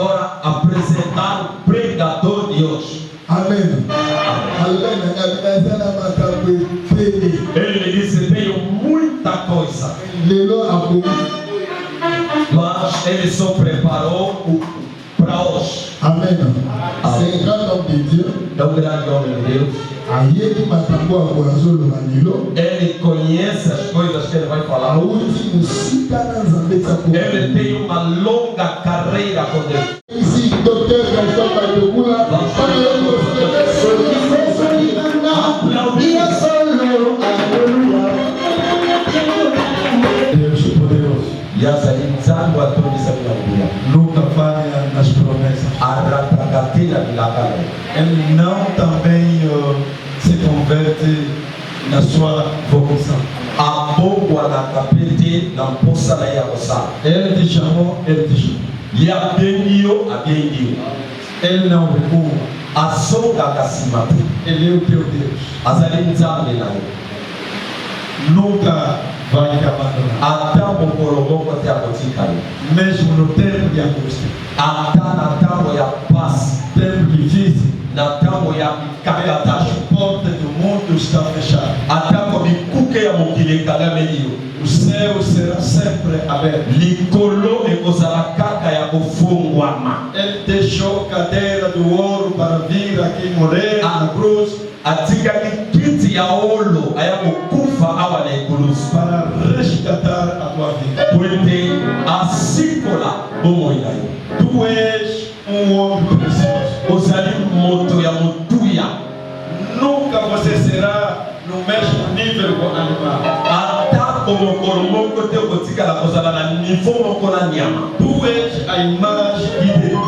agora apresentar o pregador de hoje. Amen. Ele me disse: tenho muita coisa, mas ele só preparou para hoje. Amém. C'est un grand homme de Dieu. É um grande homem de Deus. Ele conhece as coisas que ele vai falar. Ele tem uma longa carreira com Deus. Nunca falha nas promessas. Ele não também se converte na sua vocação. Ele te chamou, ele te chamou. Ele não recua. Ele é o teu Deus. Nunca vai te abandonar. Mesmo no tempo de angústia, tempo difícil, as portas do mundo estão fechadas. O céu será sempre aberto. Ele deixou cadeira do ouro para vir aqui morrer na cruz. Para resgatar a tua vida. Tu és homem precioso. Nunca você será no mesmo nível com o animal. Tu és a imagem de Deus.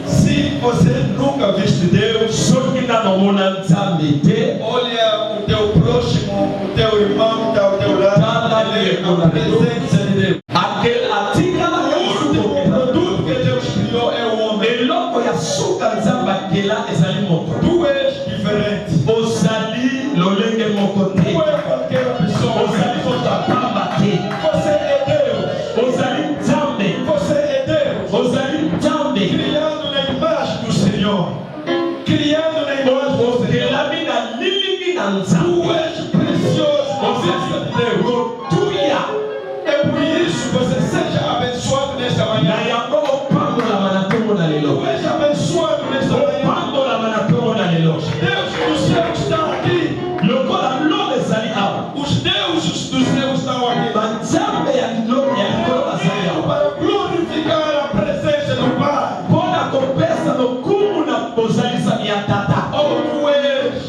Se você nunca viste Deus, olha o teu próximo, o teu irmão que está ao teu lado, a presença de Deus. O produto que Deus criou é o homem. Tu és diferente. Tu é qualquer pessoa. Você é Deus. Você é Deus. Criado na imagem do Senhor. Criado na imagem do Senhor. Tu és precioso. Você é Deus. É por isso que você seja abençoado nesta manhã. Tu és abençoado nesta manhã. Deus do céu está aqui. Os deuses do céu estão aqui. Para glorificar a presença do Pai. Oh, tu és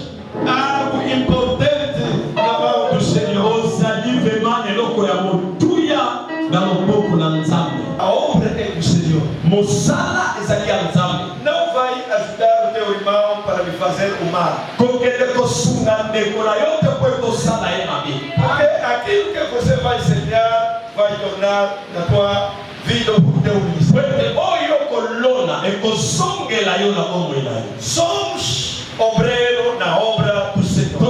algo importante na mão do Senhor. A obra é do Senhor. Não vai ajudar o teu irmão para lhe fazer o mal. Porque aquilo que você vai semear vai tornar na tua vida o teu ministério. Somos obreiros na obra do Senhor.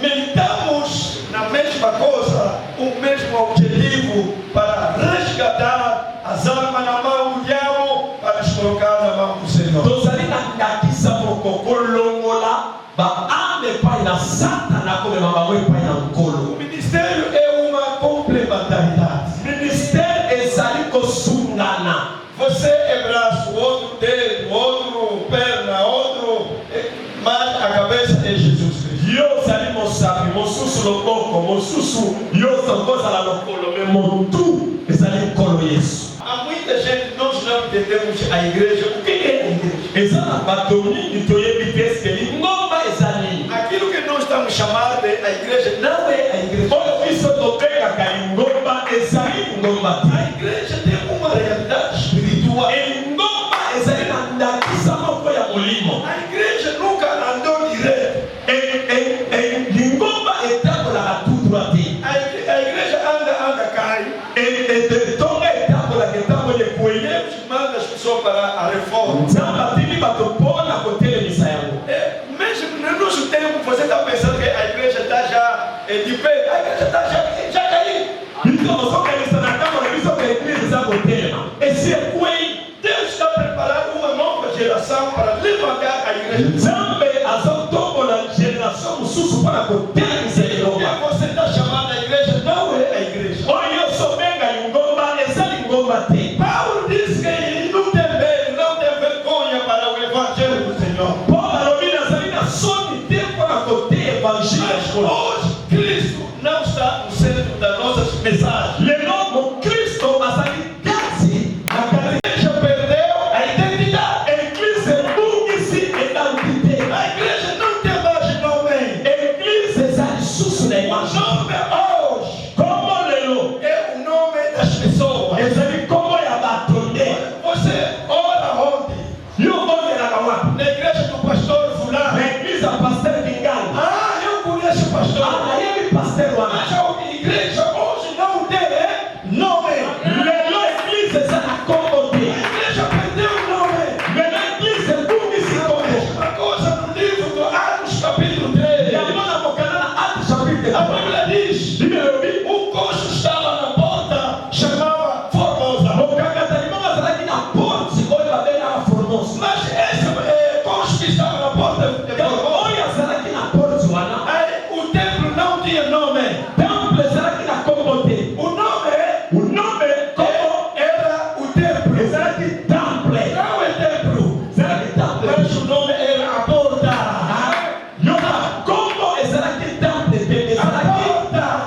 Meditamos na mesma coisa, o mesmo objetivo, para resgatar as almas na mão do diabo, para as colocar na mão do Senhor. O ministério é uma complementaridade. Você é braço, outro dedo, outro perna, outro, mas a cabeça é Jesus Cristo. Há muita gente, nós não entendemos a igreja. O que é a igreja? Aquilo que nós estamos chamando de a igreja não é a igreja. A igreja tem uma realidade espiritual. A igreja nunca andou direto. A igreja anda cai. Deus manda as pessoas para a reforma. Mesmo no nosso tempo, você está pensando que a igreja está já de pé. A igreja está já caindo. igreja. Nzambe azotombola geração mususu para kutengeneza Yehova. Você está chamando a igreja, não é a igreja. Oyo sobenga ingomba ezali ngomba te. Paulo diz que ele não tem medo, não tem vergonha para o evangelho do Senhor. Paulo alobina azali na soni te para kote evangelho. Mas hoje Cristo não está no centro das nossas mensagens. Lelo mo Cristo azali kati na kati. A igreja perdeu a identidade. Eglise bungisi identité. A igreja não tem mais nome. Eglise ezali susu na O imagem. nome hoje Como lelo é o nome das pessoas. ezali como ya batonde. Você ora onde? Yo ongelaka wapi? Na igreja do pastor fulano. Na eglise ya pasteur Bingala. Ah, eu conheço o pastor. Anayebi pasteur wana. Mas a igreja hoje não tem nome. Lelo eglise ezala kombo te. A igreja perdeu o nome. Lelo eglise bungisi kombo. Uma coisa no livro do Atos capítulo 3. Yamona mokana na Atos chapitre A 3. Bíblia diz: Bibelobi. um coxo estava na porta, chamava Formosa. Mokangata limama azalaki na porte oyo babengaka Formosa. Mas esse coxo que estava na porta de Formosa, Oyo azalaki na porte wana. aí o templo não tinha nome. Temple ezalaki na kombo te. O nome O nome kombo era o templo. ezalaki temple. Não é templo, Ezalaki temple. mas o nome era a porta. Yoka kombo ezalaki temple te. Ezalaki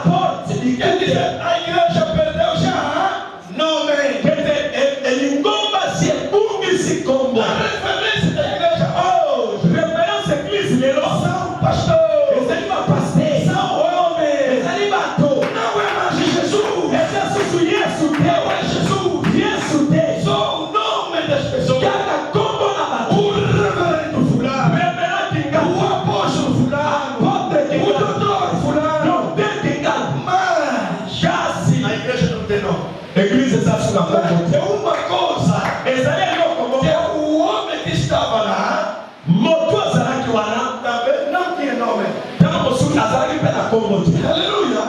porte Quer likute. dizer, a igreja perdeu já nome. Kete elingomba si ebungisi kombo. A referência da igreja hoje Referência eglise lelo. são pastor, Ezali bapasteur. são homens. Ezali bato. Não é mais Jesus, Eza susu Yesu te. não é Jesus. Yesu te. Só o nome das pessoas. Kaka kombo na bato. O reverendo fulano, Reverend Kingala. o apóstolo fulano, Apóstolo o Kingala. doutor fulano. Não tem Kingala. Mas Kasi. a igreja não tem nome. Eglise eza susu na kombo É te. uma coisa. Ezali eloko Que moko. o homem que estava lá Moto azalaki wana. também não tinha nome. Ntango mosusu azalaki mpe na kombo te. Aleluia.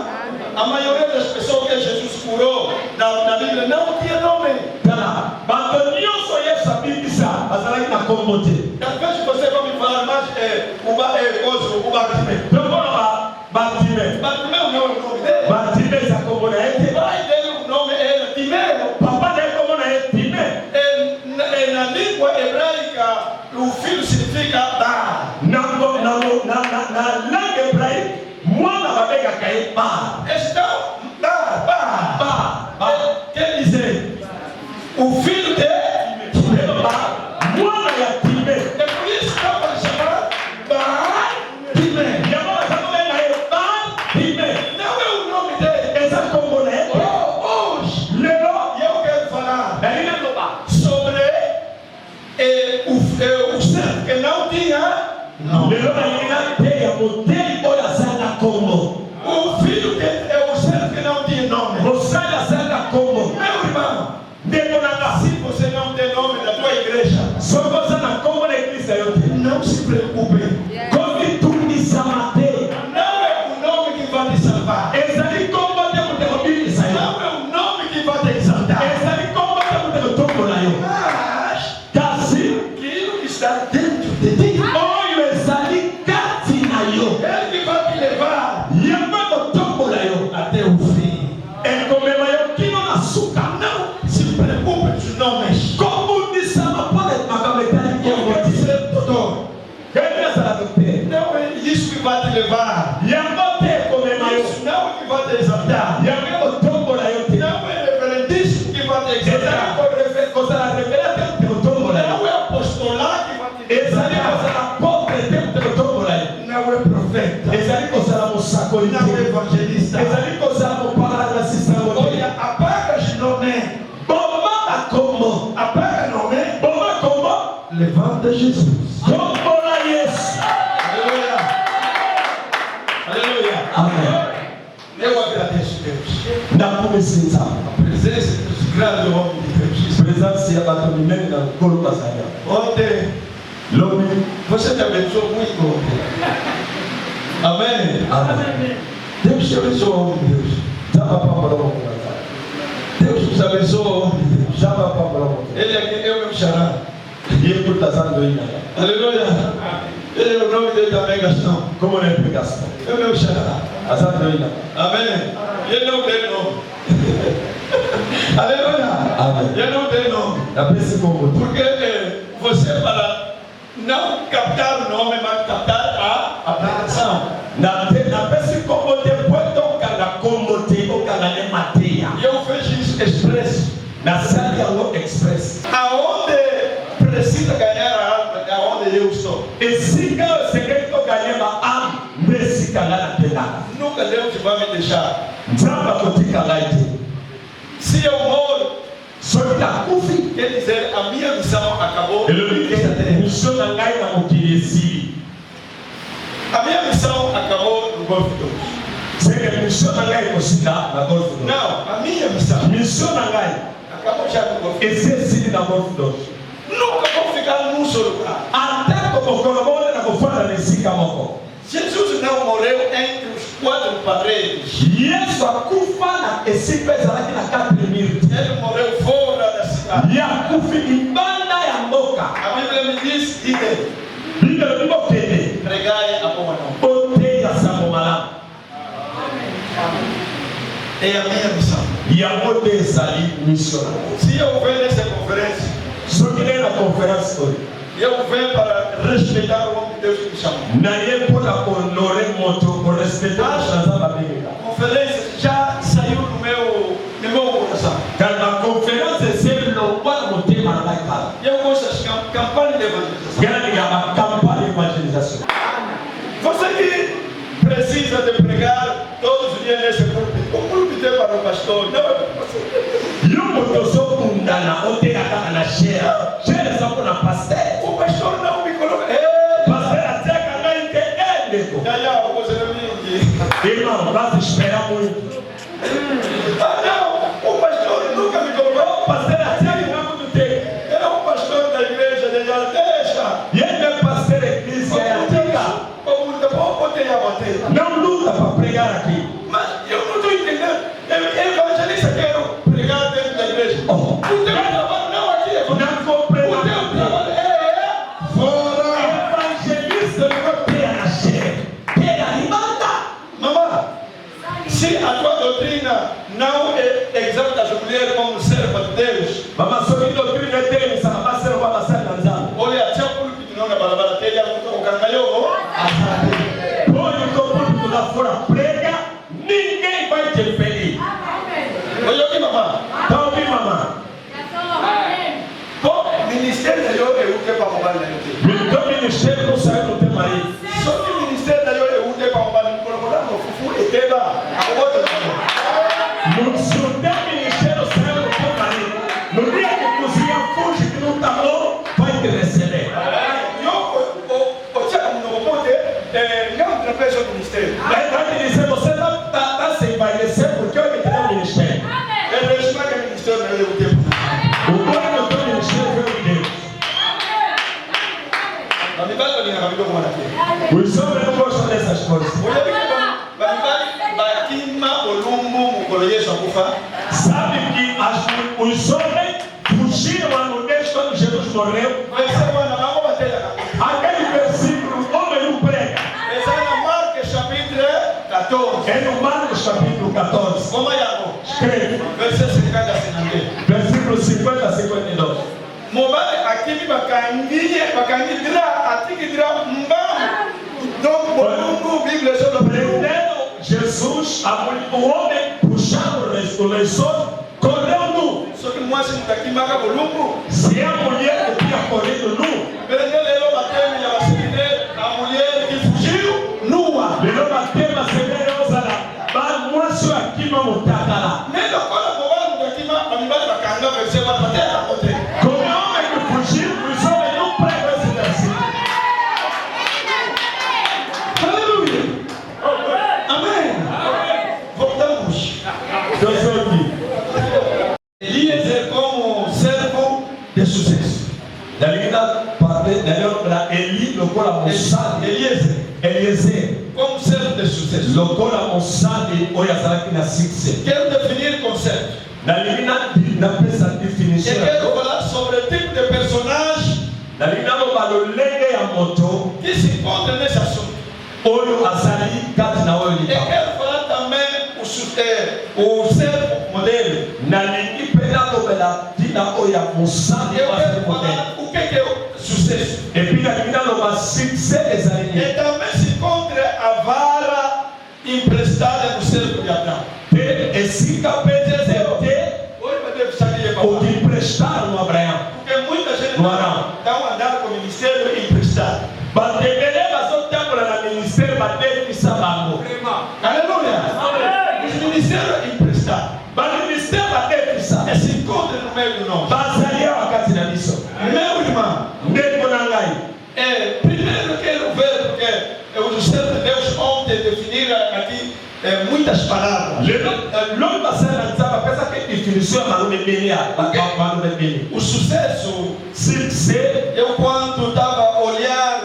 A maioria das pessoas que Jesus curou na Bíblia não tinha nome. Tala bato nyonso Yesu abibisa azalaki na kombo te. Talvez você vai me falar mais o Bartimeu. Tokona Bartimeu. Bartimeu não é o nome dele. Bartimeu eza kombo na ye O te. pai dele, o nome era Timeu. Papa na ye kombo na ye Timeu. Na língua hebraica, o filho significa dar. Na langue hebraique, mwana babengaka ye Bar. Então, dar. Bar. Quer dizer, o filho dele, Timeu Bar. Mwana ya Timeu. é por isso que eu vou chamar Bartimeu. Yango baza kobenga ye Bar Timeu. Não é o nome dele. Eza kombo na ye te. Hoje, Lelo eu quero falar nalingi loba sobre o certo que não tinha nome. lelo nalingi nateya moteli oyo azali na kombo. O filho que é o certo que não tinha nome. Mosali azali na kombo. Meu irmão, Ndeko nanga se você não tem nome da tua igreja, soki oza na kombo na eglise yo te. não se preocupe. Komitungisa te. Não é o nome que vai te salvar. Ezali kombo te moto ekobimisa yo. Não é o nome que vai te exaltar. Ezali kombo te moto ekotombola yo. Mas Kasi aquilo que está dentro de ti, oyo ezali kati na yo. ele que vai te levar Yango ekotombola yo. até o fim. Ekomema yo kino na suka. Não se preocupe com os nomes. Kobundisama mpona makambo etali Eu kombo quero te. ser doutor. Kende ezala docteur. Não é isso que vai te levar. Yango te ekomema yo. Isso não é que vai te exaltar. Yango ekotombola yo te. Não é reverendíssimo que vai te Ezali exaltar. kozala revela te moto ekotombola yo. Não é apostolado que vai te Ezali exaltar. kozala potre te moto ekotombola yo. Não é profeta. Ezali kozala mosakoli Não é te. evangelista. Ezali kozala mopagana sango te. Olha, apaga de nome. Boma bakombo. Apaga nome. Boma kombo. Levanta Jesus. Kombola Yesu. Aleluia. Aleluia. Amen. Eu agradeço Deus. Ndakumisi nzambe. A presença dos grandes homens de Deus. Presence ya bato minene na nkolo bazali. Ontem, Lobi. você te abençoou muito ontem. Amém. Amen. Deus te abençoou ontem, Deus. Nzambe apambola moko na nzambe. Deus nos abençoou ontem, Deus. Nzambe apambola moko. Ele aqui é o meu xará. Ye kuta zando ina. Aleluia. Et au nom de ta mère Gaston. Comment on est Gaston? Et même Chara. Amen. Il y a un nom. Alléluia. Amen. Il y a un nom. La paix como. Porque você para não captar o nome, mas captar a pregação. Na paix como depois toca na como te o canal mateia. E eu fiz isso expresso. Na saia o express. Aonde precisa ganhar a alma, é aonde eu estou. E se o segredo ganhar a alma, nesse canal tela. Nunca Deus vai me deixar. Traba cotica light. Se eu moro, só que a cufi quer dizer a minha missão acabou. Missão na ngai na mukirisi. A minha missão acabou no Golfo 2. Sei que missão na ngai cosita na Golfo 2. Não, a minha missão. Missão na ngai acabou já no Golfo 2. Exercício na Golfo 2. Nunca vou ficar num só lugar. Até como colabora na gofana nesse campo. Jesus não morreu entre os quatro paredes. Yesu akufa na esse pessoal aqui na Capimirti. Ele morreu fora da cidade. E akufa em banda ya mboka. A Bíblia me diz que Bíblia me mokene. pregai a boa nova. Oteia samomala. É a minha missão. E a modesa ali missionário. Se eu venho nessa conferência, só que nem na conferência hoje. Eu venho para respeitar o homem de Deus que me chamou. Na época honorer muito, por respeitar a Bíblia. A conferência já saiu no meu coração. Cada conferência sempre não pode no tema na casa. Eu gosto das campanhas de evangelização. Grande a campanha de evangelização. Você que precisa de pregar todos os dias nesse púlpito. O púlpito é para o pastor, não é para você. Eu não sou fundana, ou tem a cara na cheia. Cheia só para pastor. O pastor não me coloca. Pastor até que alguém entende. Irmão, vai esperar muito. Ah não, o pastor nunca me colocou. Pastor até que não muito tempo. Ele é um pastor da igreja de Aldeia. E ele é pastor da igreja antiga. Não luta para pregar aqui. Mas eu não estou entendendo. Evangelista quero pregar dentro da igreja. O teu trabalho não aqui é não vou pregar. O teu trabalho é fora. Evangelista não pega na cheia. Pega e manda. Mamãe, se a tua doutrina não exalta as mulheres como serva de Deus. Mamãe, só que doutrina é Deus, a mamãe será uma maçã dançando. Olha, até o púlpito não na balabala telha, o cangalhou. Lá fora prega, ninguém vai te ferir. Olha aqui, mamãe. Tá ouvindo, mamãe? Bom, ministério da eu é o que para mamãe não então ministério não sai do teu marido. Só que o ministério da eu é o que para mamãe não colocar no fufu e teva a outra não. Se o teu ministério sai do teu marido, no dia que cozinha fuge que não está bom, vai te receber. Não atravessa o ministério. Vai te dizer, você está sem emagrecer porque eu me tenho um ministério. Ele respeita o ministério, não é o tempo. O bom do teu ministério é o Deus. Os homens não gostam dessas coisas. Sabe que os homens fugiram a nudez quando Jesus morreu? Aquele versículo, homem não prega. É no Marcos capítulo 14. Escreve. Versículo 50 a 52. Prendendo Jesus, o homem puxando o lençol, correu nu. Se a mulher que tinha corrido nu, nua, levou a tema severosa lá, mas mostra aqui uma mutada lá. Como é homem que fugiu, os homens não pregam esse versículo. Aleluia. Amém. Voltamos. Eu sou aqui. Eliezer como servo de sucesso. Eli lokola mosali. Eliezer como servo de sucesso. Lokola mosali oyo azalaki na succès. Quero definir conceito. Na pesa definition. Eu quero falar sobre o tipo de personagem na lingalo balolenge ya moto que que se encontra nesse assunto. oyo azali kati na oyo Eu likambo. quero falar também o servo modelo. Nalingi mpe nalobela ntina oyo ya mosali Eu wa quero modele. falar o que é o sucesso. Epi nalingi naloba succès ezali E nini. também se encontra a vara emprestada no servo de Abraão. Mpe esika mpe ezete Hoje vai ter que saber para okiprestara no Abrahamu. porque muita gente Não. dá um andar com o ministério emprestado. Batebele bazotambola na ministere badefisa bango. Aleluia! Os ministérios emprestados. Baministere badefisa Se encontra no meio de nós. bazali awa kati na biso. Meu irmão, Ndeko na ngai, primeiro eu quero ver, porque os servos de Deus ontem definiram aqui muitas palavras. lelo lobi basali na nzambe apesa ke définition ya maloba ebele ya maloba ebele. O sucesso, Succès eu quando estava a olhar,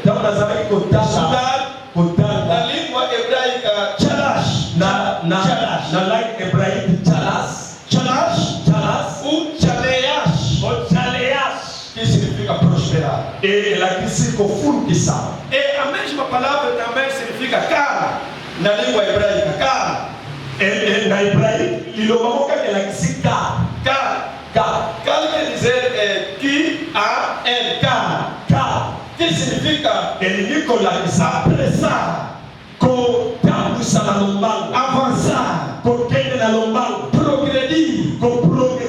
ntango nazalaki kotala estudar na kotala língua hebraica, chalash, na langue hébraïque chalas o chaleash, o chaleas que significa prosperar. elakisi kofulukisa. E a mesma palavra também significa cara, na língua hebraica, cara, Na hébraïque liloba moko kaka elakisi ka cara. ka Cara quer dizer Q-A-L, cara, ka que significa elingi kolakisa apressar, kotambwisa na lombango, avançar, kokende na lombango, progredir,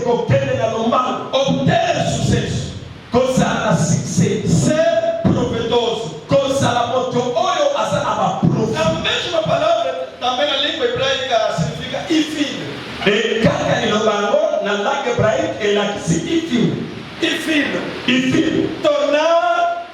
kokende na lombango, obter sucesso, kozala na succès, ser proveitoso. kozala moto oyo aza na baprofi. A mesma palavra também na língua hebraica significa filho. Kaka liloba yango na langue hébraïque elakisi ifilo, ifilo Tornar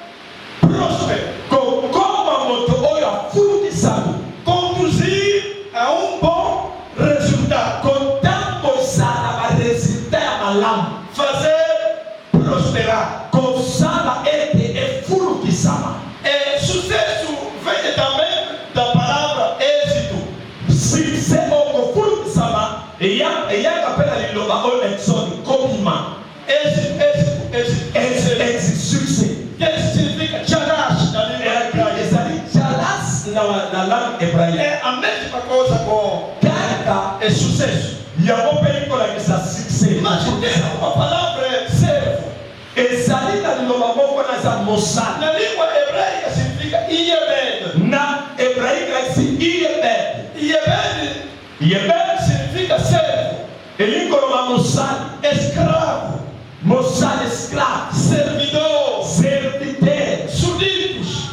próspero, kokoma moto oyo afulukisami, conduzir a bom resultado, kotambosa na baresulta ya malamu, fazer prosperar. kosala ete efulukisama. Sucesso vem também da palavra êxito. Succès oyo kofulukisama eyaka mpe na liloba oyo exode kobima. Êxito. Succès Que significa charash na língua hebraica. ezali chalas na langue hébraïque. É a mesma coisa com Kaka sucesso. yango mpe likolakisa succès. Mas tem uma palavra servo. ezali na liloba moko naza mosala Na língua hebraica significa Iebed. na hébraïque elakisi iyebed. Iebed significa servo, elikoloba mosali, escravo, mosali esclave, servidor, serviteur, súditos.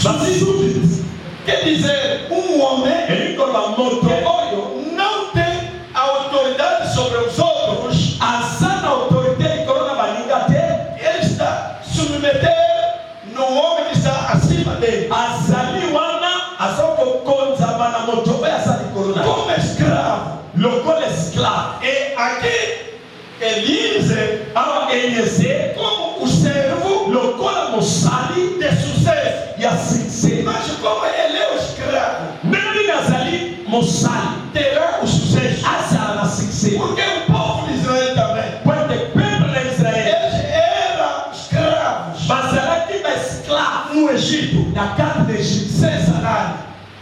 basúditos. Quer dizer, homem elikoloba moto oyo não tem autoridade sobre os outros, aza na autorité likolo na baninga te, ele está submeter no homem que está acima dele, azali wana aza kokonzama na moto oyo aza likolo na ye. como escravo. lokola esclave. E aqui, Eliezer, awa eliezer como o servo lokola mosali de sucesso, ya succès. mas como ele é o escravo, ndenge nazali mosali terá o sucesso. azala na succès. Porque o povo de Israel também, Quando o povo de Israel eles eram escravos bazalaki baesclave no Egito, na kati de Egipte sem salário,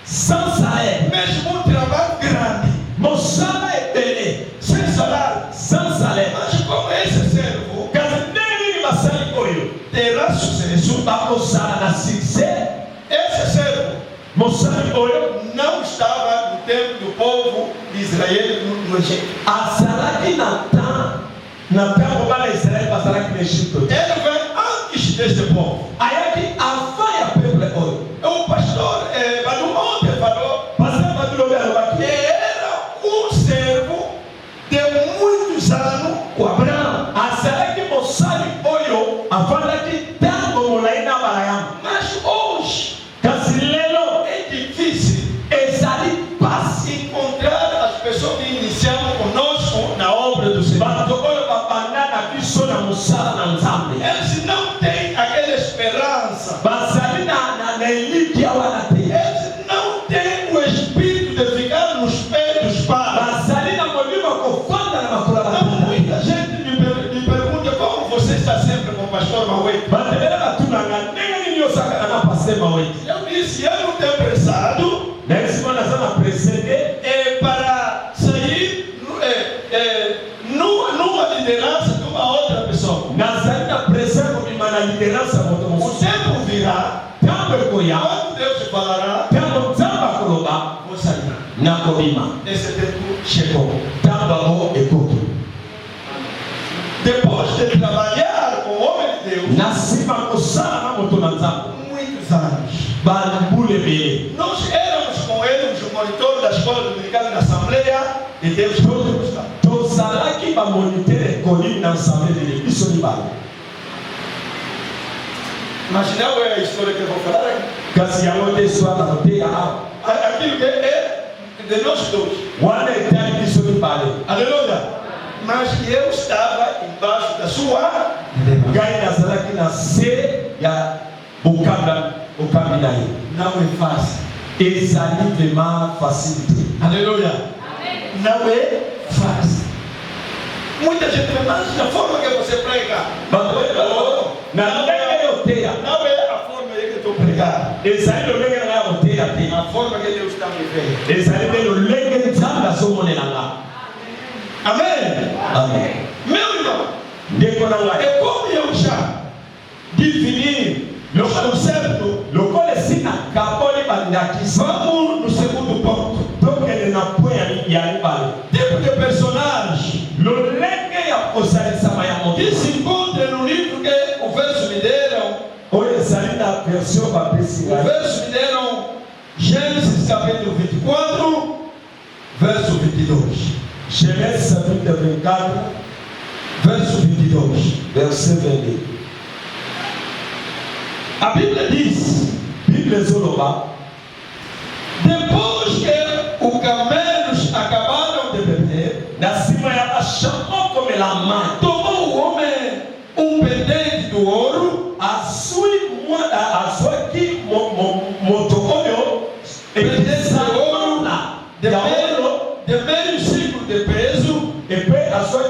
sans salaire, mesmo um trabalho grande, mosala ebele sem salário. sans salaire. Mas como esse servo Kasi ndenge nini basali oyo terá sucesso, bakozala na succès, esse servo mosali oyo não estava no tempo do povo de Israel no Egito. azalaki na ntango bana Israel bazalaki na Egipte. Ele vem antes desse povo. ayaki avant ya peuple oyo. O pastor Badu ontem falou Pasteur Badulobe alobaki que era um servo de muitos anos com Abraão. azalaki mosali oyo afandaki ntango molai na Balayamu. Mas hoje Kasi lelo é difícil ezali pasi encontrar as pessoas que iniciaram conosco na obra do Senhor. bato oyo babanda na biso na mosala na Nzambe. Eles não têm aquela esperança. Bazali na elikia wana te. Eles não têm o espírito de ficar nos pés dos pais. Bazali na molimo kofanda na makolo ya Então, batata. muita gente me pergunta como você está sempre com o pastor Mauê. Batebele batuna nga Nasima kusala na moto na nzambe. Muitos anos. Bambule bele. Nós éramos com ele os monitores da escola dominicana na Assembleia de Deus Pentecostal. Tozalaki ba moniteur colline na Assembleia de Deus. Isso ni bale. Mas não é a história que eu vou falar aqui. Kasi ya wote swa na wote ya. Aquilo que é de nós dois. Wana itali isso ni bale. Aleluia. Mas eu estava embaixo da sua. Gai nazalaki na se ya bukambi na ye. Não é fácil. Ezali vraiment facilité. Aleluia. Não é fácil. Muita gente me mas da forma que você prega. Não é a forma que eu estou pregando. Ezali lolenge na boteya te. A forma que Deus está me vendo. Ezali lolenge nzamba somonela nga. Amém. Amém. Meu irmão. Ndeko na ngai. É como eu já definir o conceito. Lokole sina kaboli bandakisa. Vamos no segundo ponto. Tokende na point ya libale. Tipo de personagem. Lolenge ya kozalisama ya moto. Que se encontra no livro que o verso me deram. Oyo ezali na version bapesi ngai. O verso me deram Gênesis capítulo 24, verso 22. Genèse chapitre 24, verso 22. verset 22. A Bíblia diz: Bíblia Zoloba, depois que os camelos acabaram de beber, na cima ya chamou como ela mãe, tomou o homem pendente do ouro, azui moda que motokoyo pendente do ouro de meio ciclo de peso, e pe azui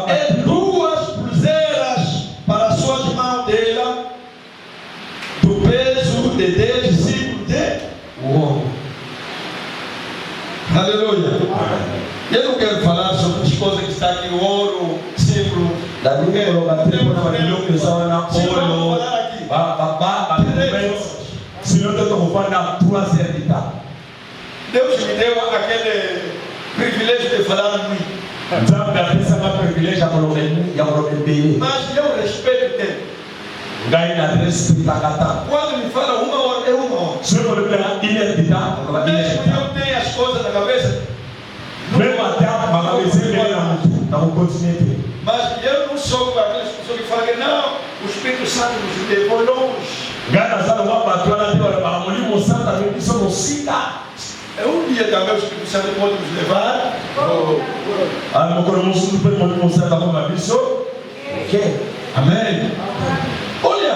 e 2 pulseiras para as suas mãos dela, do peso de 10 ciclos de ouro. Aleluia. Eu não quero falar sobre as coisas que está aqui, ouro, ciclo. Deus me deu aquele privilégio de falar muito. Mas eu respeito ele. Quando me fala 1 hora, é 1 hora. Mesmo eu tenho as coisas na cabeça. Mas eu não sou com aquelas pessoas que falam que não, o Espírito Santo nos levou longe. É um dia também o Espírito Santo pode nos levar. Amém. Olha,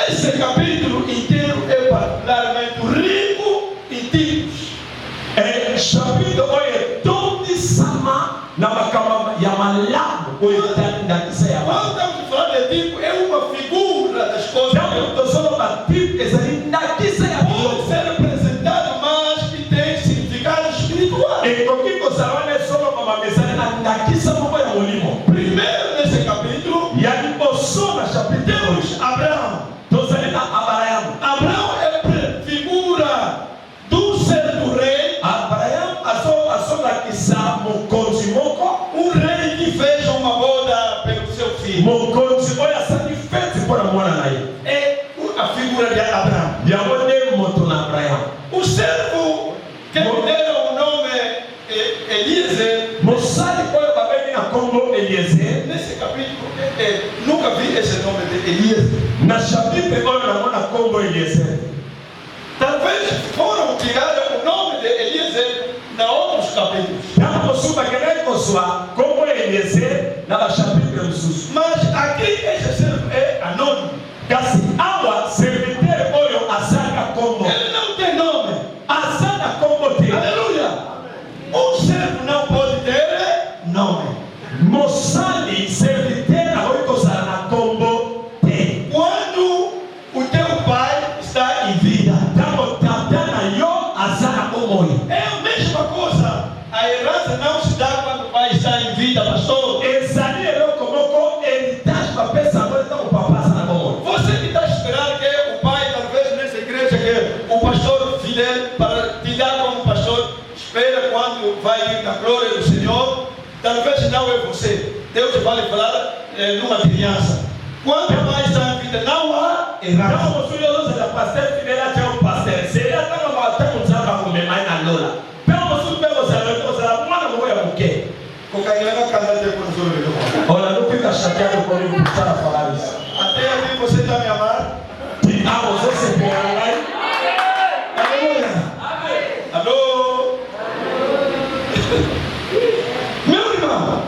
esse capítulo inteiro é particularmente rico em tipos. É chapitre oye tondi sama na makama ya malamu oye ndakisa ya quando estamos falando de tipo, é uma figura das coisas. Então só uma tipo ezali ndakisa ya pode ser representado, mas que tem significado espiritual. E kokiko sawane solo mama mesana na ndakisa moko ya molimo. Primeiro nesse capítulo, ya liboso na chapitre temos Abraão. Tozali na Abraão. Abraão é figura do certo rei. Abraão asonakisa mokonzi moko, rei que fez uma boda pelo seu filho. Mokonzi oyo asali fete mpona mwana na ye. É a figura de Abraão. Yango nde moto na Abraão. O servo que me deram o nome Eliezer. Mosali oyo babengi na kombo Eliezer. Nesse capítulo nunca vi esse nome de Eliezer. Na chapitre oyo namona kombo Eliezer. Talvez foram tirados o nome de Eliezer na outros capítulos. Como Eliezer na chapitre mususu. Mas aqui esse servo é anônimo. Kasi awa serviteur oyo asanga kombo. Ele não tem nome. Asanga kombo te. Aleluia. Um servo não pode ter nome. Mosali serviteur oyo kozala na kombo te. Quando o teu pai está em vida, é a mesma coisa. A herança não se dá quando o pai está em vida, pastor. Você que está esperando que o pai, talvez nessa igreja, que o pastor Fidel, para te dar como pastor, espera quando vai ir na glória do Senhor, talvez não é você. Deus vai falar numa criança. Quanto mais está a vida, não há errado. Então, você usa da pastor fidel até o pastor. Seria até uma volta com zaba com memória na lola. Pelo você pelo você vai uma mulher o quê? Cocaína na casa de consolo. Olha, não fica chateado comigo por estar a falar isso. Até ali você está me amando? Ah, você se pega aí? Aleluia. Alô? Meu irmão,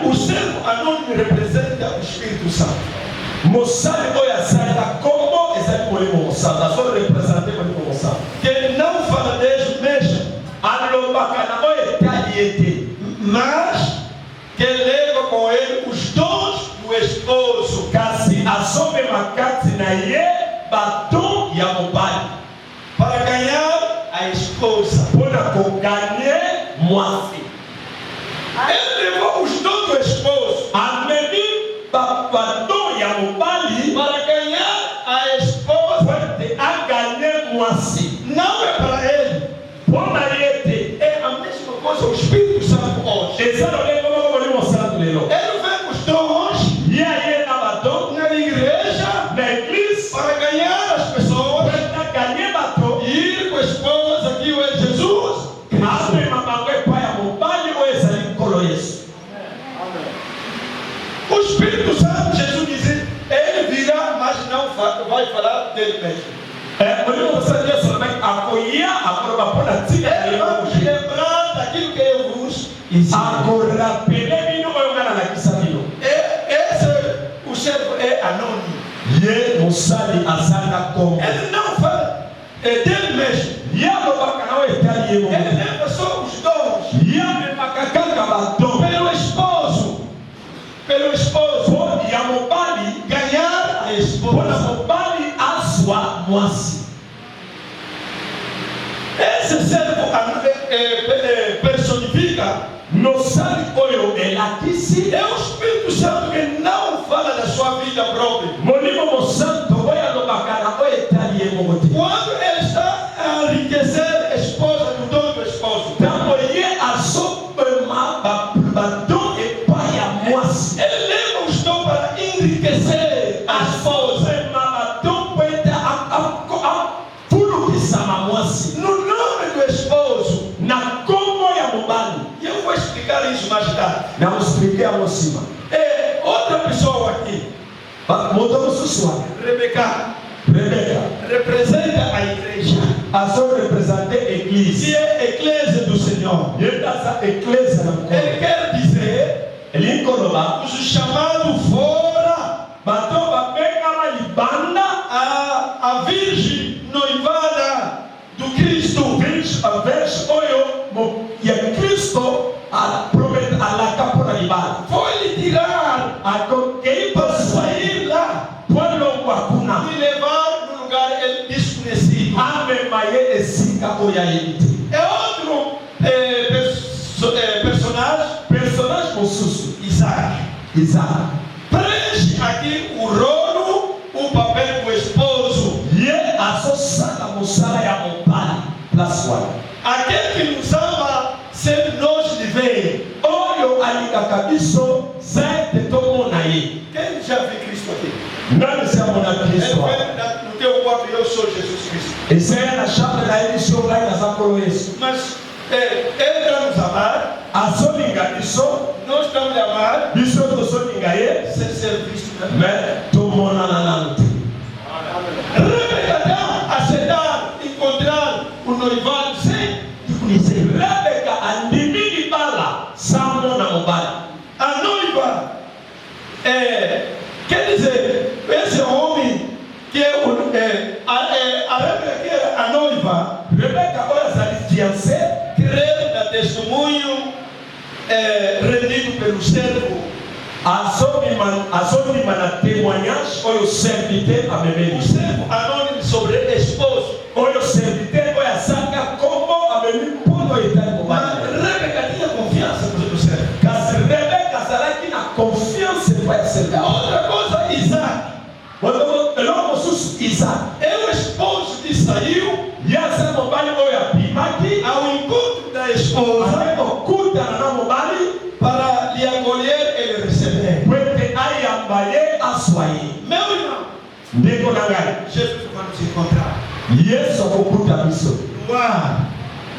o servo anônimo representa o Espírito Santo. Moçada olha saia como essa mulher moçada só representa como moçada. Que não fala Deus mesmo. Alô bacana olha taliete. Mas que leva com ele os dons do esposo. Kasi asome makati na ye batom ya mobali. Para ganhar a esposa. Para ganhar moafi. Ele levou os dons do esposo. Ameni batom ya mobali Para ganhar a esposa. Pode a ganhar moafi. Não é para ele. Para ele é a mesma coisa o Espírito Santo hoje. Ele vem com os dons e aí na igreja, para ganhar as pessoas e ir com a esposa que é Jesus. O Espírito Santo, Jesus diz, ele virá, mas não vai falar dele mesmo. Ele vai lembrar daquilo que eu vos ensinei. Esse o servo é anônimo. Ele não fala dele mesmo. Ele leva só os dons. Pelo esposo. Ganhar a esposa. Esse servo personifica no sabe oyo elakisi é o Espírito Santo que não fala da sua vida própria. Molimo Santo oya no bakana oetali emote. Quando ele está a enriquecer a esposa do dono do esposo, tamoye asopema badon e paia moasi. Ele leva os dons para enriquecer a esposa. Badon poeta a fulu kisama moasi. No nome do esposo, na como ya mobali. Eu vou explicar isso mais tarde. Não expliquei a mocinha. Outra pessoa aqui. Rebeca representa a igreja. A sua representa a igreja. Que é a igreja do Senhor. Ele quer dizer, os chamados fora a virgem noivada do Cristo. A verso oyo e a Cristo a promete a la capora libana. Foi lhe tirar a quem para sair lá e levar no lugar desconhecido. É outro personagem Isaac. Preenche aqui o rolo, o papel do esposo. Aquele que nos ama sempre nos vê. Quem já viu Cristo aqui? Ele foi no teu quarto e eu sou Jesus Cristo. Mas ele vai nos amar. Nós estamos a amar. Sem ser visto. Rebeca está a aceitar, encontrar o noivado sem conhecer. A noiva quer dizer, esse homem que é a Rebeca que era a noiva. Crê no testemunho rendido pelo servo. O servo anônimo sobre esposo. Mas Rebeca tinha confiança no servo. Outra coisa, Isaac. É o esposo que saiu ao encontro da esposa para lhe acolher e lhe receber. ndeko na ngai Jesus vai nos encontrar. Yesu akokuta biso No ar,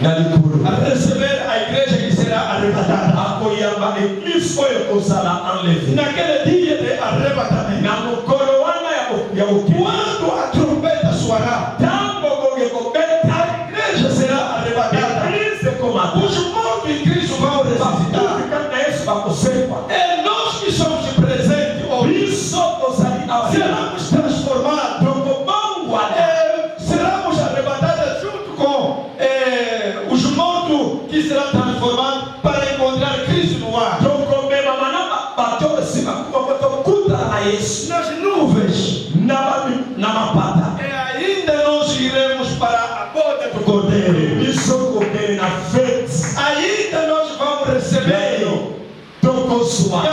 na likolo a receber a igreja que será arrebatada. akoyamba eglise oyo kozala enlevé Naquele dia de arrebatamento, na mokolo wana ya okende quando a trombeta soará, ntango boye kobeta a igreja será arrebatada. eglise komata Os mortos em Cristo vão ressuscitar. bakutika na Yesu bakosekwa É nós que somos presentes hoje. biso tozali awa Seremos transformados. tokobongwa Seremos arrebatados junto com os mortos que serão transformados para encontrar Cristo no ar. tokomema mana bato oyo nsima kuko tokutana na Yesu Nas nuvens. na mapata Ainda nós iremos para a boda do Cordeiro. biso kokende na fete Ainda nós vamos receber tokozwa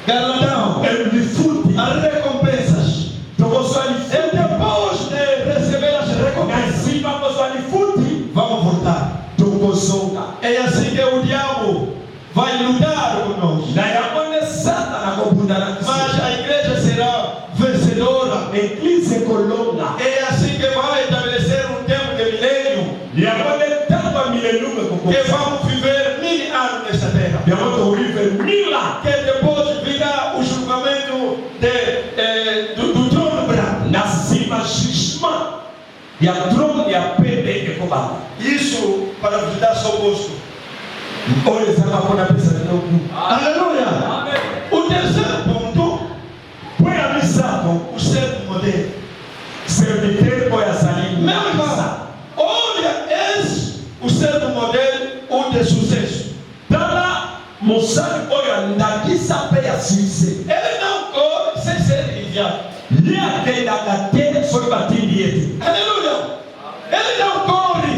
garlandão, lifuti as recompensas. tokozwa E lifuti depois de receber as na recompensas, nsima kozwa lifuti vamos voltar. tokozonga É assim que o diabo vai lutar conosco. na yango nde satana akobundana Mas a igreja será vencedora. eglise ekolonga É assim que vai estabelecer um tempo de milênio, yango nde ntango ya milenume que kokosa vamos viver 1000 anos nesta terra. yango tokolive mila Que depois virá o julgamento do trono branco. na nsima jugement ya trone ya pembe ekobanda Isso para vos dar só gosto. oyo ezanga mpona pesa linoku Aleluia! O terceiro ponto, po ya misato o servo modelo. serviteur oyo azali Meu irmão, olha, esse o servo modelo, um de sucesso. tala mosali oyo andakisa mpe ya succès Ele não corre sem ser enviado. ye akendaka te soki batindi ye te Aleluia! Ele não corre,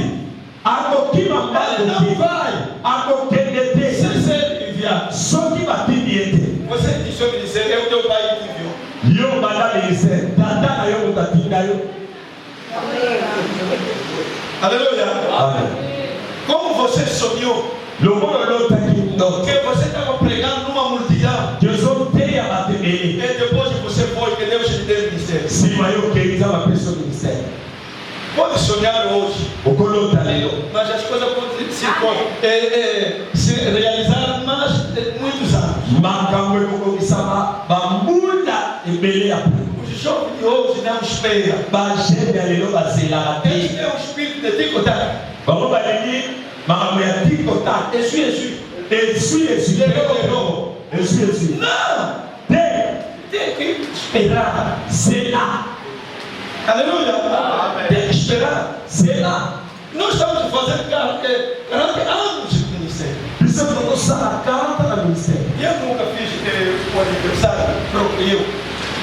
akokima ele não mbala vai akokende te sem ser enviado. soki batindi ye te Você deixou me dizer, é o teu pai que te enviou. yo banda ministère tata na yo moto atinda yo Aleluia! amen Como você sonhou lokola olotaki ndoto que você estava pregando numa multidão tozoteya batebele e depois você foi que Deus te deu o ministério. nsima yo okeiza bapesa yo ministère Pode sonhar hoje, okolota lelo mas as coisas podem se realizar mais de muitos anos. makambo ekokokisama bambula ebele ya pe Os jovens de hoje não esperam. bagene ya lelo bazelaka Eles te têm um espírito de tico-tac. bango balingi makambo ya tikota Esui, esui. esui esui Lelo. esui esui Não! te Tem que esperar. zela Aleluia! Tem que esperar. zela Nós estamos fazendo 40 anos de ministério. biso tokosala 40 na ministère E eu nunca fiz o aniversário próprio eu.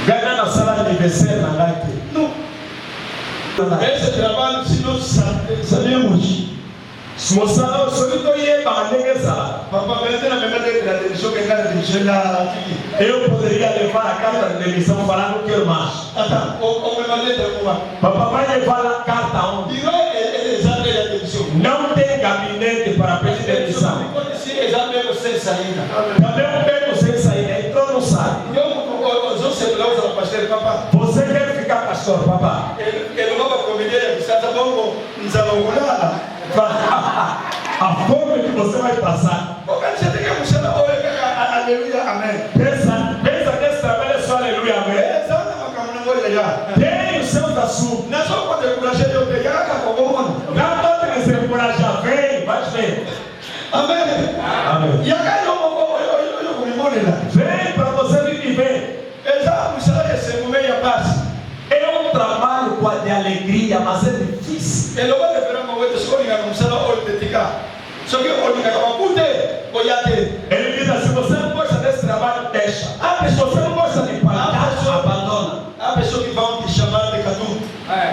ngai nana asala aniversaire na ngai te Não. Esse trabalho, se nós sabemos, mosala oyo soki toyebaka ndenge ezala papá, eu tenho a memória da televisão que cada televisão lá aqui. eu poderia levar a carta de demissão falando que eu mais Ah, tá. Ou uma letra uma. papa vai levar a carta onde E lá é exame da televisão. não tem gabinete para pedir demissão Pode ser exame sem saída. também um beco sem saída entrou não sai Eu sou celular do pastor, papá. você quer ficar pastor papá Ele não vai comer, está bom, nzalongulala. a fome que você vai passar O cara já tem que mostrar, olha, aleluia, amém. pensa que esse trabalho é só aleluia amém Exato, mas como não vou já. tem os seus assuntos Não é só quando eu encorajei eu pegar, como mano. não pode desencorajar vem vai ver Amém. amém E a cara eu comemoro lá. vem para você viver Exato, isso aí é ser meia paz. é trabalho de alegria mas é difícil Ele vai levar uma outra escolha, não precisa olhar de ticar. Só que olha, acaba por ter, olhar ele diz assim você não gosta desse trabalho deixa se você não gosta de pagar abandona a pessoa que vão te chamar de catu,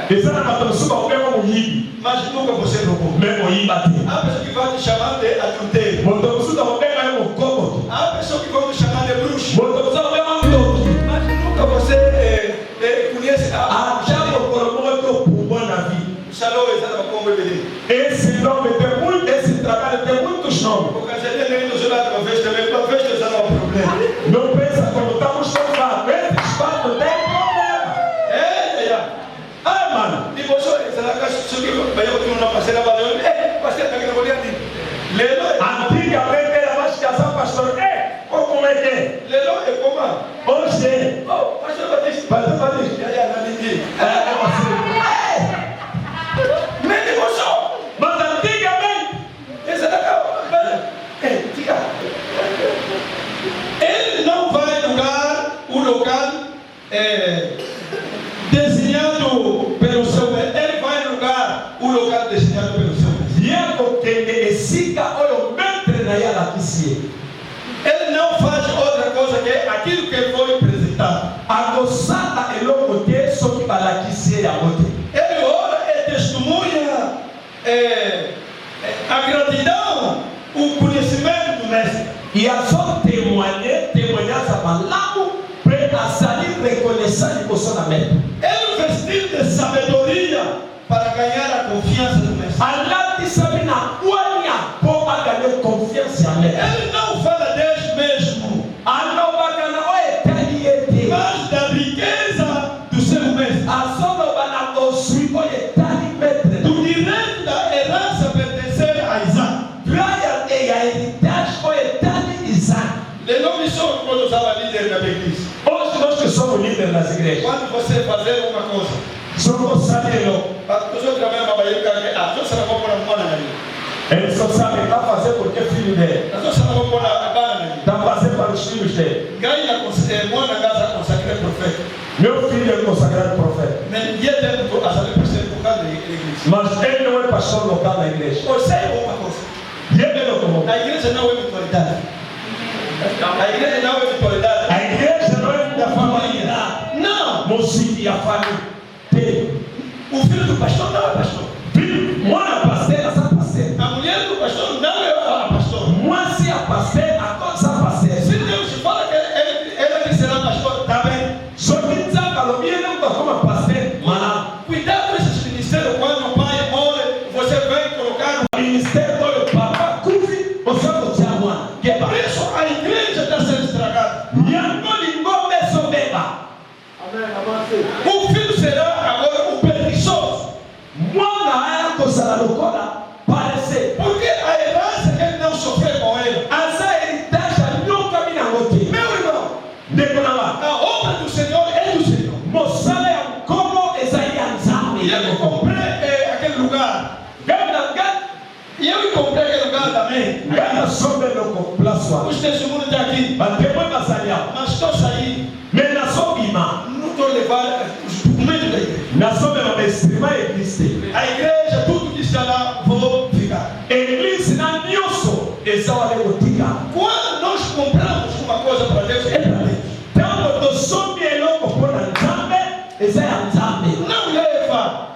isso na patrocinha o mesmo muhibi mas nunca você procura. mesmo ibate A pessoa que vai te chamar de adultério. motokusuka o mesmo cômodo A pessoa que vai te chamar de bruxo. motokusuka o mesmo ndoto Mas nunca você conhece até o corpo que pulmão na vida o salão exato como ele. esse nome tem muito esse trabalho tem muitos nomes O casamento nem dos lados uma vez também, uma vez já não há problema. não pensa como estamos falando esse espaço tem problema que? Lelo é como? Hoje. Oh, pastor Batista. Pastor Batista. É você. Mas devoção. Mas antigamente. Essa daqui. Diga. Ele não vai o local desenhado pelo seu mestre. Ele vai o local desenhado pelo seu mestre. Ele não faz outra coisa que aquilo que foi apresentado. Ele ora e testemunha a gratidão, o conhecimento do mestre. E a só testemunhar a palavra para sair reconhecendo o posicionamento. Ele vestiu de sabedoria para ganhar a confiança do mestre. Ele não fala Deus mesmo, mas da riqueza do seu mestre, do direito da herança pertencer a Isaac. De nome só quando usava líder da igreja. Hoje nós que somos líderes das igrejas, Quando você fazer uma coisa, somos sabelos. você trabalha uma barriga, você não vai pôr a mão na minha. Ele só sabe está fazendo porque é filho dele. Você não vai pôr a mão na minha. Está fazendo para os filhos dele. Ganha a casa consagrado profeta. Meu filho é consagrado profeta. Mas ninguém tem a saber por ser por causa da igreja. Mas ele não é pastor local da igreja. Você é uma coisa. E ele não como. A igreja não é autoridade. A igreja não é autoridade. A igreja não é da família. Não. Mocinho e a família. O filho do pastor não é pastor. Filho, mora parceira, essa parceira. A mulher do pastor não é a pastor. Moça a parceira, a coisa parceira. Se Deus fala que ele será pastor, está bem. Só que diz a Lomia não está como parceira. Mas cuidado com esses ministérios. Quando o pai morre, você vem colocar o ministério do papai cuve, você não se ama. Que por isso a igreja está sendo estragada. O filho será agora o preguiçoso. Porque a herança que ele não sofreu com ele. Meu irmão, a obra do Senhor é do Senhor. E eu comprei aquele lugar. E eu comprei aquele lugar também. Os testemunhos estão aqui. Mas estou saindo. Não estou levando os documentos da igreja. A igreja, tudo que está lá, vou ficar. Quando nós compramos uma coisa para Deus, é para Deus. Não leva.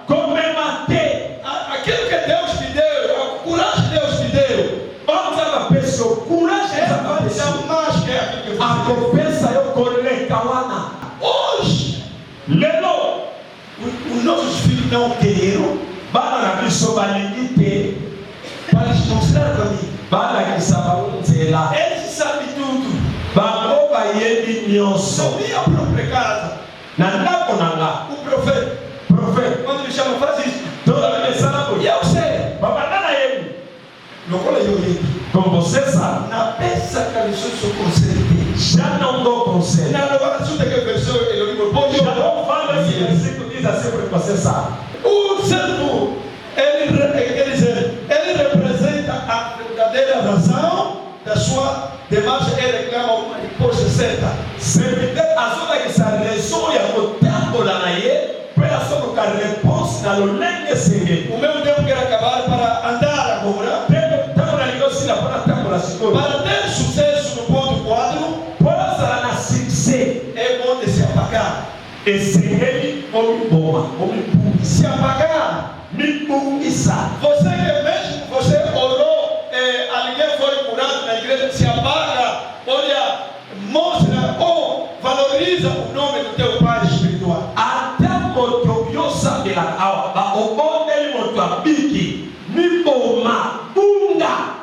Aquilo que Deus te deu, a coragem que Deus te deu, é mais que aquilo que você hoje, os nossos filhos não queriam para eles mostrar para mim. Eles sabem tudo. Na minha própria casa, o profeta, quando me chama, faz isso. E eu sei. Como você sabe, Na peça que eu sou conselho. já não dou conselho. Na revelação daquele versículo, Já não fala esse versículo, diz assim porque você sabe. o servo, ele representa a verdadeira razão da sua demanda. Ele reclama uma resposta certa. Servir a zona que se realizou e a tempo lá na ie, para só no cara resposta na longa seguir. O meu tempo quer acabar para andar agora. Tempo na ligação lá para tempo na segunda. Para ter sucesso no ponto 4, para ser na 6C, é bom de se apagar. esse ele homem boa, homem puro. Se apagar. Me punguiça. Você que mesmo você orou, alguém foi curado na igreja, se apaga, olha, mostra ou valoriza o nome do teu pai espiritual. Até moto eu sabe lá, o bom dele moto a bique, me boma, bunga.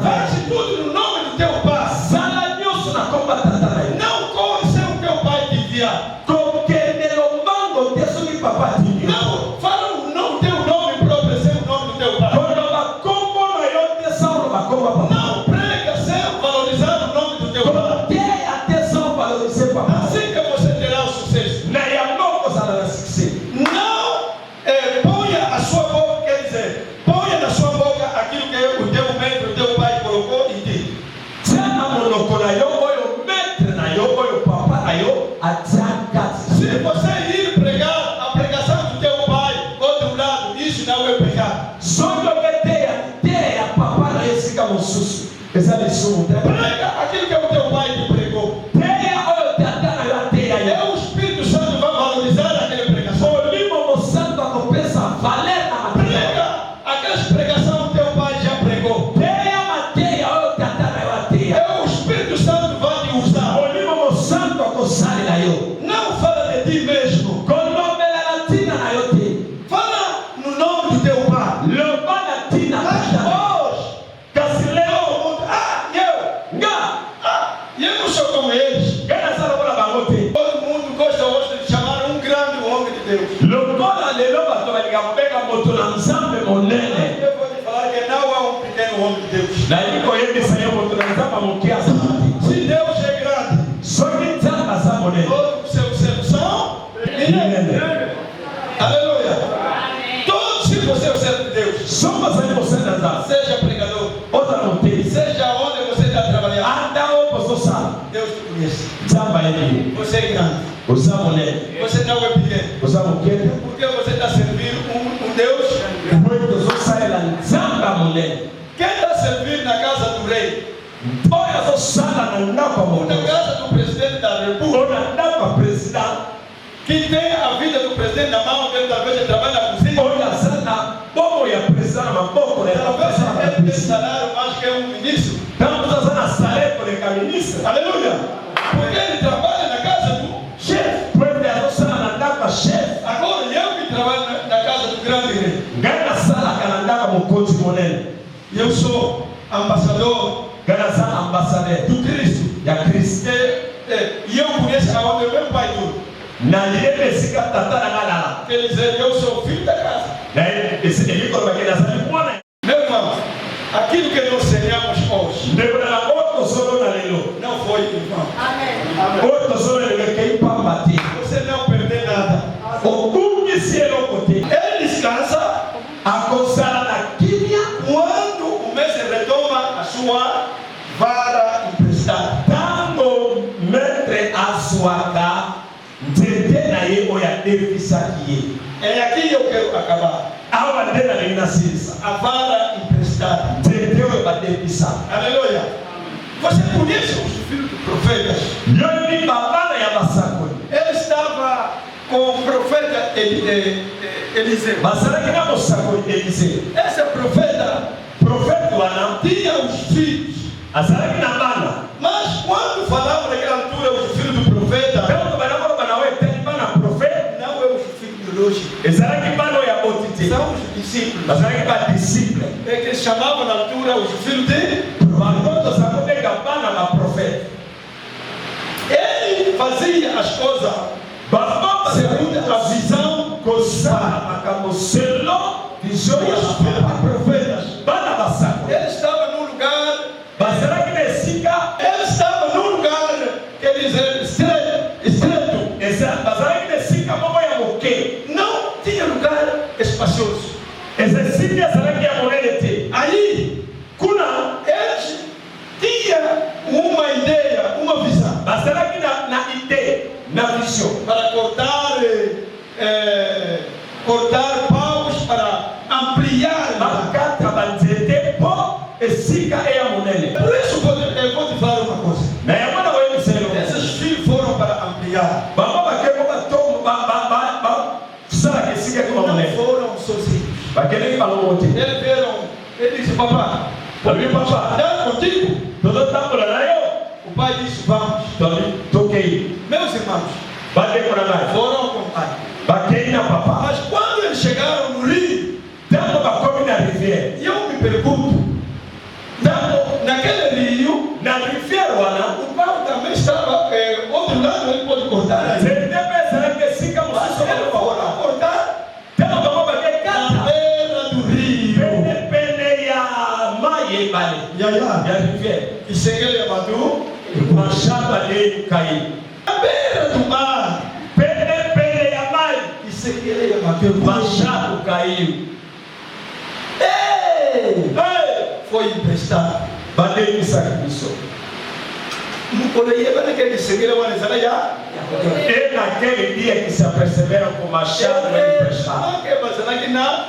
Faz tudo no nome do teu pai. Sala nyoso na komba tatana. Não corre sem o teu pai te enviar. Porque me lombango teso ni papa ti. Não fala o teu nome próprio sem o nome do teu pai. Quando ba kombo na yote sauro ba komba papa. Não prega sem valorizar eza lisumu te. Prega aquilo que o teu pai te pregou. Teya oyo tata na yo ateya E yo. o Espírito Santo vai valorizar aquela pregação. Molimo mosantu akopesa valer na mateya. Prega aquelas pregações que o teu pai já pregou. Teya mateya oyo tata na yo ateya. E o Espírito Santo vai te usar. Molimo mosantu akosalela yo. Não fala de ti mesmo. Kolobela na tina na yo te. Fala no nome do teu pai. Loba na tina Mas tata. hoje, Kasi leo eu não sou como eles. ngana sala kola bango te. Todo mundo gosta hoje de chamar um grande homem de Deus. Lokola lelo bato balinga kobeka moto na nzambe monene. Eu vou te falar que não é um pequeno homem de Deus. Nayebi koyebisa yo moto na nzambe moke azalaki. Se Deus é grande, Soki nzambe aza monene. todos os seus são Minene. aleluia. Todos, se você é o servo de Deus, Soko azali kosala nzambe. seja pregador, Ozala moteli. seja onde você está trabalhando, Ata oyo kozosala. Deus te conhece. Nzambe ayebi. Você é grande. Oza monene. Você não é pequeno. Oza mokete. Porque você está servindo um Deus. Oyo tozosalela nzambe ya monene. Quem está servindo na casa do rei, Oyo azosala na ndako ya ou na mokonzi. casa do presidente da república, Oyo na ndako ya president. que tem a vida do presidente na mão dele, talvez ele trabalhe na cozinha, Oyo aza na bomo ya president na maboko na talvez ya ele tem president. salário mais que um ministro. Tanto aza na salaire koleka ministre. Aleluia! Porque ele trabalha na casa do chefe. Pwede azosala na ndako ya chef. Agora eu que trabalho na casa do grande rei. Ngai nasalaka na ndako ya mokonzi monene. Eu sou embaixador Ngai naza ambassadeur do Cristo. ya Kristo. E eu conheço aonde o meu pai tudo. Nayebi esika tata na ngai alala. Quer dizer, eu sou filho da casa. Nayebi esika elikoloba ke nazali mwana. Meu irmão, aquilo que nós ensinamos hoje Ndeko na nga oyo tozolona lelo. não foi irmão. Oyo tozolona lelo ekei pamba te. Você não perdeu nada. Okungisi eloko te. Ele descansa Akozala na kimia quando o mestre retoma a sua vara emprestada. ntango maître azwaka nzete na ye oyo adefisaki ye. É aqui eu quero acabar. Awa nde nalingi nasilisa. A vara emprestada. Nzete oyo badefisa. Aleluia. Você conhece os filhos dos profetas? Yoyebi babana ya basakoli. Ele estava com o profeta Eliseu. Bazalaki na mosakoli Eliseu. Esse profeta Profete wana tinha os filhos. azalaki na bana. Mas quando falava naquela altura os filhos do profeta, Ntango banakoloba na oyo etali bana profete não é os filhos biológicos, ezalaki bana oyo aboti te. são os discípulos. Bazalaki badisiple. É que eles chamavam na altura os filhos de. Bango tozala kobenga bana baprofete. Ele fazia as coisas Bango segundo a visão kosala makambo selo vision ya dos filhos bapapa. de profetas. Bana basakoli Ele estava num lugar, bazalaki na esika ele estava num lugar, quer dizer, estreito. bazalaki na esika moko ya moke. Não tinha lugar espacioso. Eza esika ezalaki ya monene te. Aí, Kuna eles tinham uma ideia, uma visão bazalaki na ide na vision para cortar paus para ampliar. bakata banzete mpo esika eya monene. Por isso, eu vou te falar uma coisa. Na yango na koyebiselo Esses filhos foram para ampliar. bango bakeko basalaka esika eko Não monene foram sozinhos. bakendeki balongo te. Ele disse, papá, Alobi papa andar contigo. tozotambola na yo O pai disse, vamos. tokei Meus irmãos bandeko na ngai foram com o pai. bakei na papa. Mas quando eles chegaram no rio, Ntango bakomi na rivière eu me pergunto, naquele rio, na rivière wana o pau também estava, outro lado ele pode cortar aí. nzete mpe ezalaki esika Mas mosusu eles foram bakokola. cortar Ntango bango na bakekata beira do rio. pene ya mai ya ebale ya rivière E cheguei a Matu, mashamba de kai na beira do mar. pene ya mai E cheguei a Matu, mashamba kai foi emprestado. bademisaki biso Mukolo yeba naquele segredo wa nezala ya. e naquele dia que se aperceberam com machado e emprestado Que bazalaki na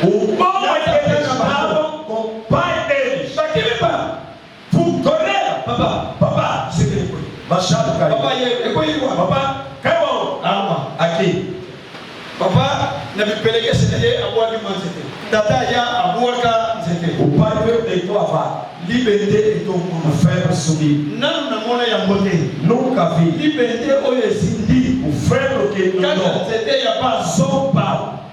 o bom é que eles estavam com o pai deles. Bakimi ba. Machado caiu. Papa é comigo. Papa, caiu. Ama. Aqui. Papa, na me peleguei se ele a boa de manzete. Tata já a boa cá zete. O pai veio deitou a vara. Liberdade e todo O ferro subiu. não na mona ya mote. Nunca vi. Liberdade ou esindi. O ferro que Cada não zete ya paz. só o pau.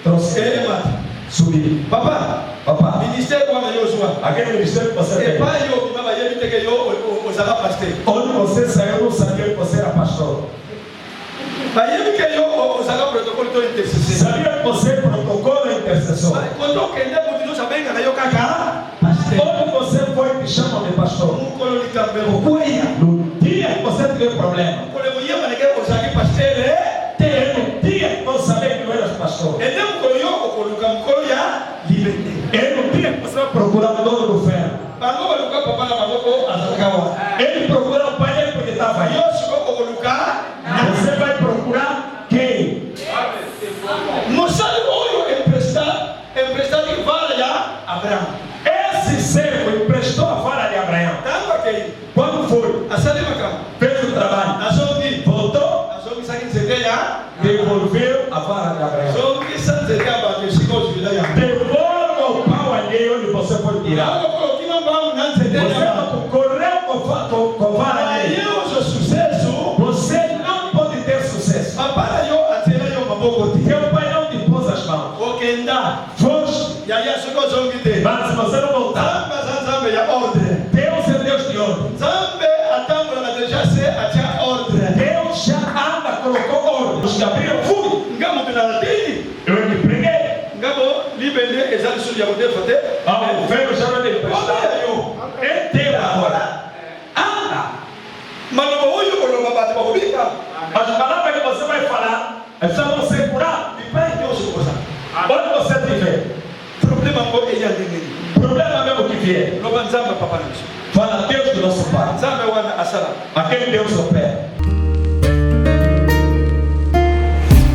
Trouxe Ele mata. subiu. Papa, Papa, ministério como eu sou. aquele ministério que você E tem. pai eu baba ele te que eu usava pastor. Onde você saiu, não sabia que você era pastor. Mas ele que eu usava protocolo de intercessão. Sabia que você é protocolo de intercessão. Mas quando eu queria continuar sabendo que eu cagar, pastor. Onde você foi que chamam de pastor? Um coloni também. O coia. No dia que você teve problema. Quando eu ia mas que usar que pastor é No dia que você sabia que não era pastor. e não colheu o colocam colha liberdade. É no dia que você vai procurar o dono do ferro. Pagou o lugar para pagar o azargawa. Ele procura o pai dele porque estava aí. Eu chegou o lugar. Você vai procurar quem? Moçada olho emprestar que vale a Abraão. Esse servo emprestou a vara de Abraão. Tanto aquele. Quando foi? A sala de macam. Fez o trabalho. A zombie. Voltou. A zombie sabe que você já. Devolveu a vara de Abraão. Zombie sabe que você bateu chegou de vida. Devolva o pau ali onde você foi tirar. Eu coloquei uma mão na Você certeza. não correu com vara Aí ali. eu sou sucesso. Você não pode ter sucesso. Mas para eu até eu uma boa de. Teu pai não te pôs as mãos. O que anda. Foge. E aí chegou zombie de. Mas se você não voltar, Zambe ya ordem. Deus é Deus de ordem. Zambe atambula na deixa ser até ordem. Deus já anda, colocou ordem. Os que abriram fui. Ngamo tunalati. Eu lhe preguei. Ngamo libende exame suja poder fazer. O ferro já não dele prestar. Olha eu. É teu agora. Anda. Mas não vou eu colocar bate para rubica. As palavras que você vai falar é só você curar. E pai Deus coisa. Onde você tiver. Problema com ele ali. Problema mesmo que vier. Não vai Zambe papa não. Fala Deus do nosso Pai. Zambe wana asala. Aquele Deus opera.